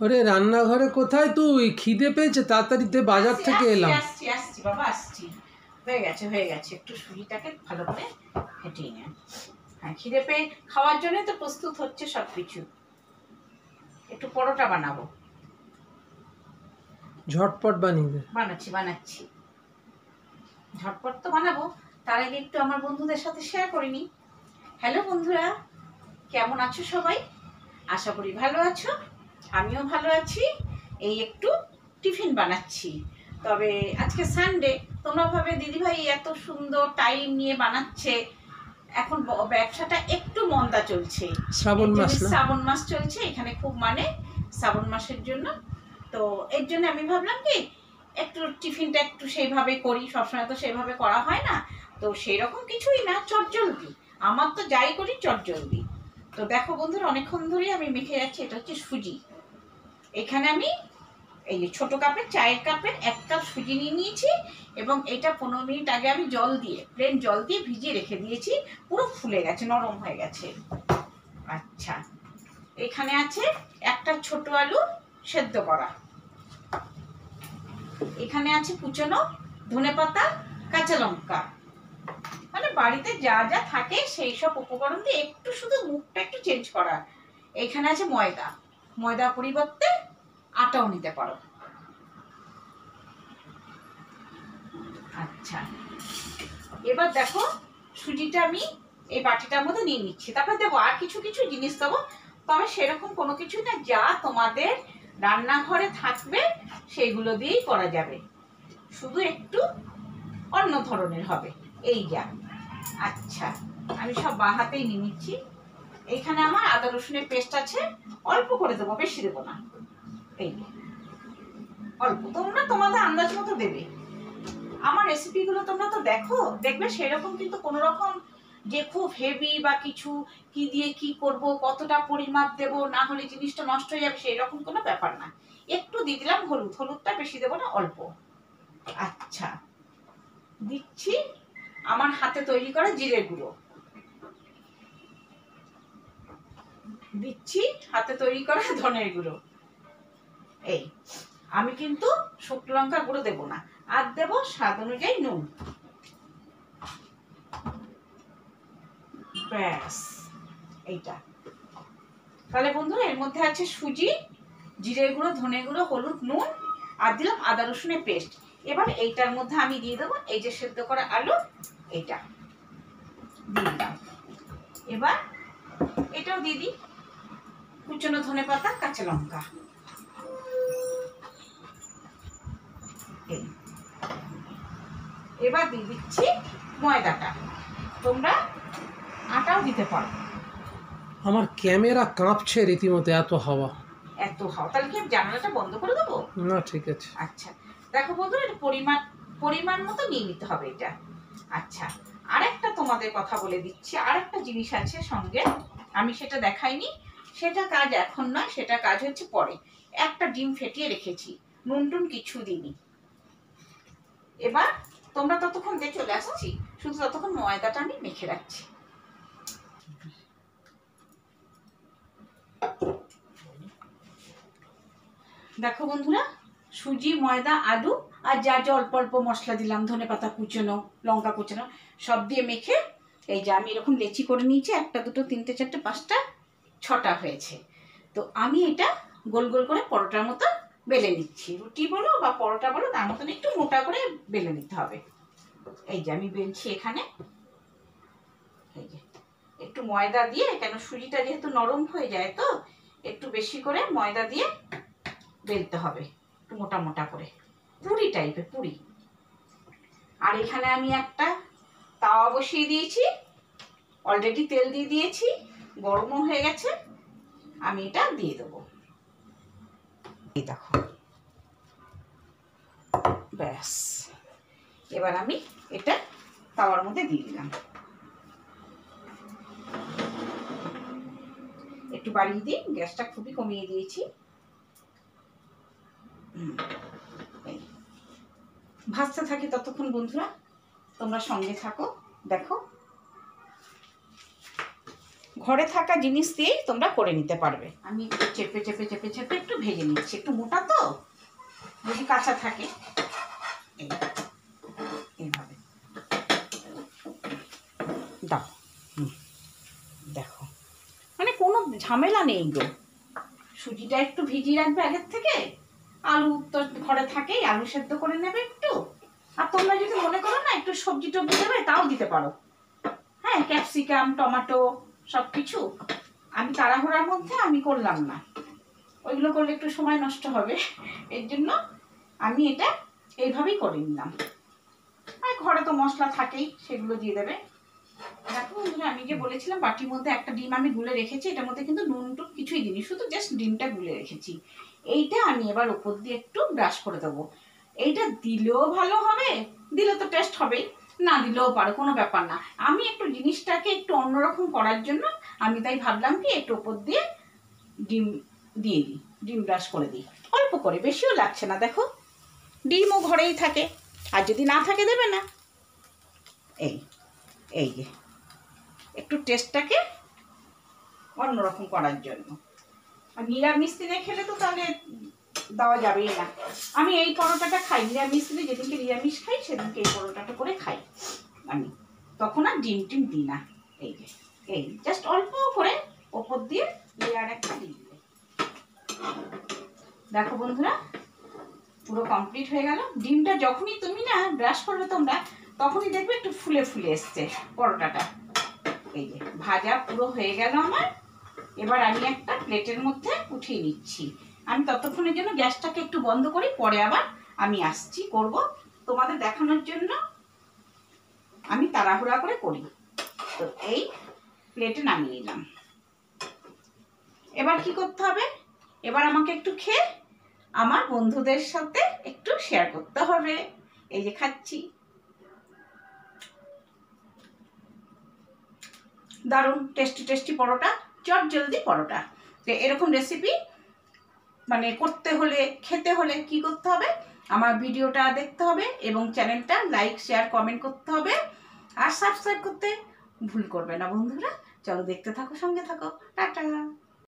ওরে রান্নাঘরে কোথায় তুই? খিদে পেয়েছে, তাড়াতাড়ি বাজার থেকে এলাম। আসছি আসছি বাবা আসছি। হয়ে গেছে একটু সুজিটাকে ভালো করে ফেটিয়ে নেন। হ্যাঁ, খিদে পেয়ে খাওয়ার জন্য তো প্রস্তুত হচ্ছে সবকিছু। একটু পরোটা বানাবো। ঝটপট বানিয়ে দে। বানাচ্ছি ঝটপট তো বানাবো, তার আগে একটু আমার বন্ধুদের সাথে শেয়ার করে নিই। হ্যালো বন্ধুরা, কেমন আছো সবাই? আশা করি ভালো আছো, আমিও ভালো আছি। এই একটু টিফিন বানাচ্ছি। তবে আজকে সানডে, তোমরা ভাবে দিদিভাই এত সুন্দর টাইম নিয়ে বানাচ্ছে। এখন ব্যবসাটা একটু মন্দা চলছে, শ্রাবণ মাস চলছে এখানে খুব, মানে শ্রাবণ মাসের জন্য। তো এর জন্য আমি ভাবলাম কি একটু টিফিনটা একটু সেইভাবে করি, সবসময় তো সেইভাবে করা হয় না। তো সেই রকম কিছুই না, চটজলদি। আমার তো যাই করি চটজলদি। তো দেখো বন্ধুরা, অনেকক্ষণ ধরেই আমি মেখে যাচ্ছি। এটা হচ্ছে সুজি। এখানে আমি এই যে ছোট কাপের, চায়ের কাপের 1 কাপ সুজি নিয়ে নিয়েছি এবং এটা 15 মিনিট আগে আমি জল দিয়ে, প্লেন জল দিয়ে ভিজিয়ে রেখে দিয়েছি। পুরো ফুলে গেছে, নরম হয়ে গেছে। আচ্ছা, এখানে আছে একটা ছোট আলু সেদ্ধ করা। এখানে আছে কুচনো ধনেপাতা, কাঁচা লঙ্কা। মানে বাড়িতে যা যা থাকে সেই সব উপকরণ দিয়ে একটু শুধু মুখটা একটু চেঞ্জ করা। এখানে আছে ময়দা, ময়দা পরিবর্তে আটাও নিতে পারো। আচ্ছা, এবার দেখো সুজিটা আমি এই বাটিটার মধ্যে নিয়ে নিচ্ছি। তারপরে দেবো আর কিছু কিছু জিনিস দেবো, তবে সেরকম কোনো কিছু না, যা তোমাদের রান্নাঘরে থাকবে সেইগুলো দিয়েই করা যাবে, শুধু একটু অন্য ধরনের হবে এই যা। আচ্ছা, আমি সব বাঁ হাতেই নিয়ে নিচ্ছি। এইখানে আমার আদা রসুনের পেস্ট আছে, অল্প করে দেবো, বেশি দেবো না। এই অল্প, তোমরা তোমাদের আন্দাজ মতো দেবে। আমার রেসিপিগুলো তোমরা তো দেখবে সেরকম কিন্তু কোনো রকম যে খুব হেভি বা কিছু কি দিয়ে কি করব, কতটা পরিমাপ দেব, না হলে জিনিসটা নষ্ট হয়ে যাবে, সেই রকম কোনো ব্যাপার না। একটু দিয়ে দিলাম হলুদ, হলুদটা বেশি দেবো না, অল্প। আচ্ছা, দিচ্ছি আমার হাতে তৈরি করা জিরে গুঁড়ো, দিচ্ছি হাতে তৈরি করা ধনের গুঁড়ো। এই আমি কিন্তু শুকনো লঙ্কা গুঁড়ো দেবো না, আর দেবো স্বাদ অনুযায়ী নুন। ব্যাস, এইটা। তাহলে বন্ধুরা, এর মধ্যে আছে সুজি, জিরে গুঁড়ো, ধনে গুঁড়ো, হলুদ, নুন, আর দিলাম আদা রসুনের পেস্ট। এবার এইটার মধ্যে আমি দিয়ে দেবো এই যে সেদ্ধ করা আলু, এইটা দিয়ে দিলাম। এবার এটাও দিয়ে দিই, কুচনো ধনে পাতা, কাঁচা লঙ্কা। এবার দিয়ে দিচ্ছি ময়দাটা, তোমরা আটাও দিতে পারো। আমার ক্যামেরা কাঁপছে রীতিমতো, এত হাওয়া। তাহলে কি জানালাটা বন্ধ করে দেবো? না, ঠিক আছে। আচ্ছা, দেখো বন্ধুরা, এটা পরিমাণ মতো নিয়ে নিতে হবে এটা। আচ্ছা, আরেকটা তোমাদের কথা বলে দিচ্ছি, আরেকটা জিনিস আছে সঙ্গে, আমি সেটা দেখাইনি। সেটা কাজ এখন নয়, সেটা কাজ হচ্ছে পরে। একটা ডিম ফেটিয়ে রেখেছি, নুন টুন কিছু দিইনি। এবার তোমরা ততক্ষণ দিয়ে চলে আসছি, শুধু ততক্ষণ ময়দাটা আমি মেখে রাখছি। দেখো বন্ধুরা, সুজি, ময়দা, আলু আর যা যা অল্প অল্প মশলা দিলাম, ধনেপাতা কুচনো, লঙ্কা কুচনো, সব দিয়ে মেখে এই যে আমি এরকম লেচি করে নিয়েছি। 1 2 3 4 5টা 6টা হয়েছে। তো আমি এটা গোল গোল করে পরোটার মতো বেলে নিচ্ছি। রুটি বলো বা পরোটা বলো, তার মতন একটু মোটা করে বেলে নিতে হবে। এই যে আমি বেলছি এখানে। এই যে একটু ময়দা দিয়ে, কেন সুজিটা যেহেতু নরম হয়ে যায়, তো একটু বেশি করে ময়দা দিয়ে বেলতে হবে, একটু মোটা মোটা করে, পুরি টাইপের পুরি। আর এখানে আমি একটা তাওয়া বসিয়ে দিয়েছি, অলরেডি তেল দিয়ে দিয়েছি, গরমও হয়ে গেছে। আমি এটা দিয়ে দেবো। এই দেখো, ব্যাস। এবার আমি এটা তাওয়ার মধ্যে দিয়ে দিলাম। একটু বাড়িয়ে দিই, গ্যাসটা খুবই কমিয়ে দিয়েছি। ভাজতে থাকি ততক্ষণ বন্ধুরা, তোমরা সঙ্গে থাকো, দেখো। ঘরে থাকা জিনিস দিয়েই তোমরা করে নিতে পারবে। আমি একটু চেপে চেপে চেপে চেপে একটু ভেজে নিচ্ছি, একটু মোটা তো, যদি কাঁচা থাকে এইভাবে দাও। দেখো মানে কোনো ঝামেলা নেই গো। সুজিটা একটু ভিজিয়ে রাখবে আগের থেকে, আলু তো ঘরে থাকেই, আলু সেদ্ধ করে নেবে একটু, আর তোমরা যদি মনে করো না একটু সবজি টবজি দেবে তাও দিতে পারো। হ্যাঁ, ক্যাপসিকাম, টমেটো সব কিছু। আমি তাড়াহুড়ার মধ্যে আমি করলাম না, ওইগুলো করলে একটু সময় নষ্ট হবে, এর জন্য আমি এটা এইভাবেই করে নিলাম। আর ঘরে তো মশলা থাকেই, সেগুলো দিয়ে দেবে। দেখো বন্ধুরা, আমি যে বলেছিলাম বাটির মধ্যে একটা ডিম আমি গুলে রেখেছি, এটার মধ্যে কিন্তু নুন টুন কিছুই দিইনি, শুধু জাস্ট ডিমটা গুলে রেখেছি। এইটা আমি এবার উপর দিয়ে একটু ব্রাশ করে দেবো। এইটা দিলেও ভালো হবে, দিলে তো টেস্ট হবেই, না দিলেও পারো, কোনো ব্যাপার না। আমি একটু জিনিসটাকে একটু অন্যরকম করার জন্য আমি তাই ভাবলাম কি একটু উপর দিয়ে ডিম দিয়ে দিই, ডিম ব্রাশ করে দিই অল্প করে, বেশিও লাগছে না। দেখো ডিমও ঘরেই থাকে, আর যদি না থাকে দেবে না। এই যে একটু টেস্টটাকে অন্যরকম করার জন্য। আর নিরামিষ দিনে খেলে তো তাহলে দেওয়া যাবেই না। আমি এই পরোটাটা খাই নিরামিষ দিনে, যেদিনকে নিরামিষ খাই সেদিনকে এই পরোটাটা করে খাই আমি, তখন আর ডিম টিম দিই না। এই যে এই জাস্ট অল্প করে ওপর দিয়ে লেয়ার একটা দিয়ে দিলে। দেখো বন্ধুরা, পুরো কমপ্লিট হয়ে গেল। ডিমটা যখনই তুমি না ব্রাশ করবে তোমরা, তখনই দেখবে একটু ফুলে ফুলে এসছে পরোটাটা। এই যে ভাজা পুরো হয়ে গেল আমার। এবার আমি একটা প্লেটের মধ্যে উঠিয়ে নিচ্ছি। আমি ততক্ষণের জন্য গ্যাসটাকে একটু বন্ধ করি, পরে আবার আমি আসছি করব তোমাদের দেখানোর জন্য। আমি তাড়াহুড়া করে করি, তো এই প্লেটে নামিয়ে নিলাম। এবার কি করতে হবে, এবার আমাকে একটু খেয়ে আমার বন্ধুদের সাথে একটু শেয়ার করতে হবে। এই যে খাচ্ছি, দারুণ টেস্টি টেস্টি পরোটা, চট জলদি পরোটা। তো এরকম রেসিপি মানে করতে হলে, খেতে হলে কি করতে হবে, আমার ভিডিওটা দেখতে হবে এবং চ্যানেলটা লাইক শেয়ার কমেন্ট করতে হবে, আর সাবস্ক্রাইব করতে ভুল করবে না বন্ধুরা। চলো দেখতে থাকো, সঙ্গে থাকো, টাটা।